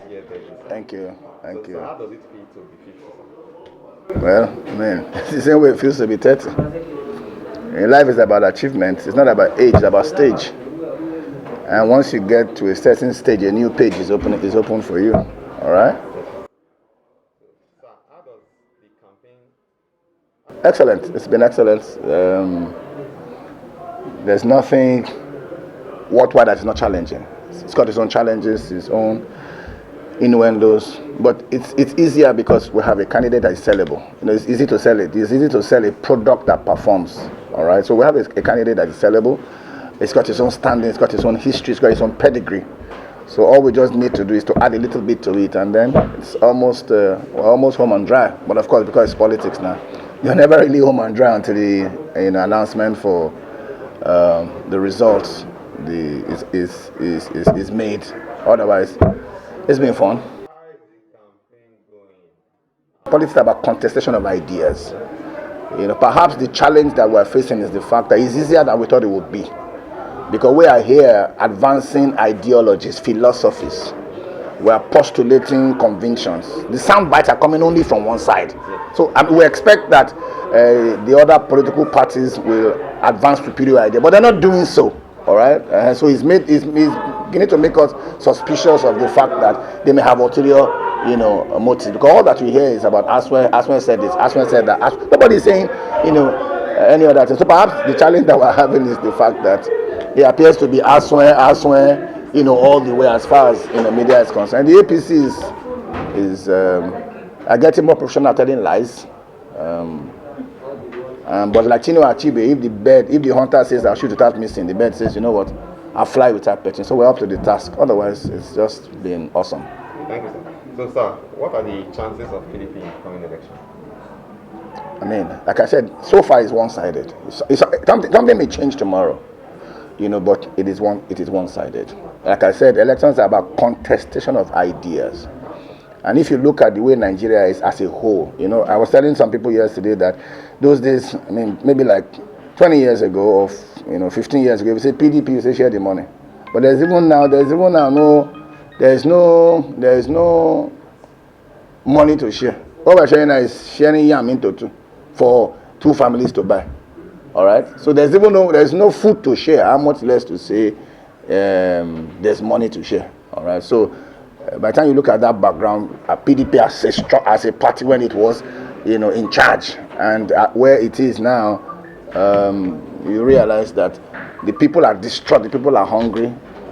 year 30. Thank you. Thank you. So how does it feel to be 50? Well, man, it's the same way it feels to be 30. Life is about achievement. It's not about age, it's about stage. And once you get to a certain stage, a new page is open for you. All right? So how does the campaign... Excellent. It's been excellent. There's nothing worthwhile that is not challenging. It's got its own challenges, its own innuendos, but it's easier because we have a candidate that is sellable. It's easy to sell it. It's easy to sell a product that performs. All right, so we have a candidate that is sellable. It's got its own standing, it's got its own history, it's got its own pedigree. So all we just need to do is to add a little bit to it, and then it's almost home and dry. But of course, because it's politics now, you're never really home and dry until the announcement for the results is made. Otherwise, it's been fun. How is the campaign going? Politics is about contestation of ideas. Perhaps the challenge that we're facing is the fact that it's easier than we thought it would be. Because we are here advancing ideologies, philosophies. We are postulating convictions. The sound bites are coming only from one side. So we expect that the other political parties will advance superior ideas, but they're not doing so. All right. So it's beginning to make us suspicious of the fact that they may have ulterior, motives. Because all that we hear is about Asue. Asue said this. Asue said that. Nobody's saying, any other thing. So perhaps the challenge that we're having is the fact that it appears to be Asue, all the way as far as media is concerned. The APC are getting more professional at telling lies. But like Chino Achibe, if the hunter says I shoot without missing, the bird says, you know what, I'll fly without petting. So we're up to the task. Otherwise, it's just been awesome. Thank you, sir. So, sir, what are the chances of PDP in the coming election? I mean, like I said, so far it's one-sided. Something may change tomorrow, but it is one-sided. Like I said, elections are about contestation of ideas. And if you look at the way Nigeria is as a whole, I was telling some people yesterday that those days, I mean, maybe like 20 years ago or 15 years ago, if you say PDP, you say share the money. But there's no money to share. What we're sharing now is sharing yam into two for two families to buy. All right. So there's no food to share. How much less to say there's money to share. All right. So by the time you look at that background, PDP as a party when it was, in charge, and where it is now, you realize that the people are distraught, the people are hungry,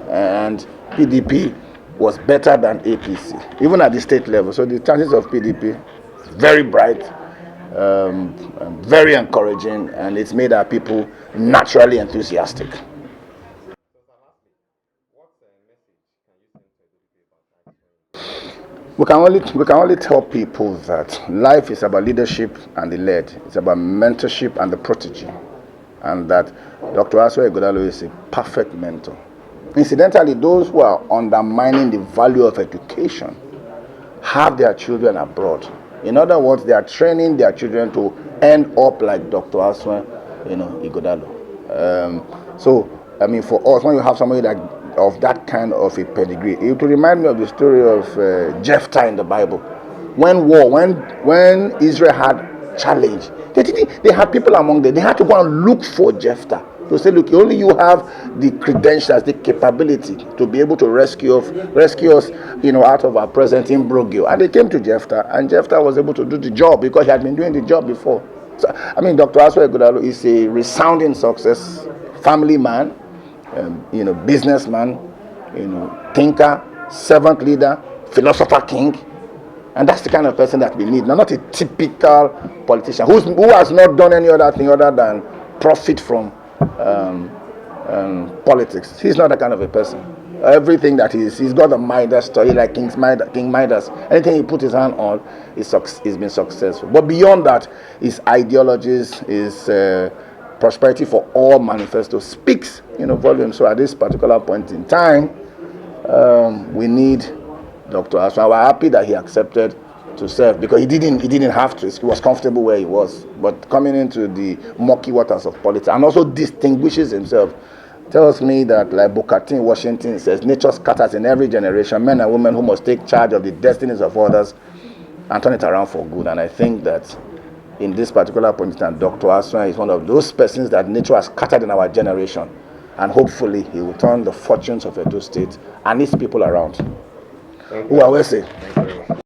and PDP was better than APC, even at the state level. So the chances of PDP very bright, very encouraging, and it's made our people naturally enthusiastic. We can only tell people that life is about leadership and the led. It's about mentorship and the protege, and that Dr. Asue Ighodalo is a perfect mentor. Incidentally, those who are undermining the value of education have their children abroad. In other words, they are training their children to end up like Dr. Asue, Ighodalo. So, I mean, for us, when you have somebody of that kind of a pedigree, it will remind me of the story of Jephthah in the Bible. When Israel had challenge, they had people among them. They had to go and look for Jephthah to say, look, only you have the credentials, the capability to be able to rescue us, out of our present imbroglio. And they came to Jephthah, and Jephthah was able to do the job because he had been doing the job before. So, I mean, Dr. Asue Ighodalo is a resounding success, family man, businessman, thinker, servant leader, philosopher king. And that's the kind of person that we need. Now, not a typical politician who has not done any other thing other than profit from politics. He's not that kind of a person. Everything that he's got a Midas story, like King Midas. Anything he put his hand on is been successful. But beyond that, his ideologies, his prosperity for all manifesto speaks volumes. So at this particular point in time, we need Dr. Asue. We're happy that he accepted to serve because he didn't have to. He was comfortable where he was. But coming into the murky waters of politics and also distinguishes himself tells me that, like Booker T in Washington says, nature scatters in every generation men and women who must take charge of the destinies of others and turn it around for good. And I think that in this particular point in time, Dr. Asue is one of those persons that nature has scattered in our generation. And hopefully he will turn the fortunes of Edo State and its people around. Thank Who you. I will say. Thank you very much.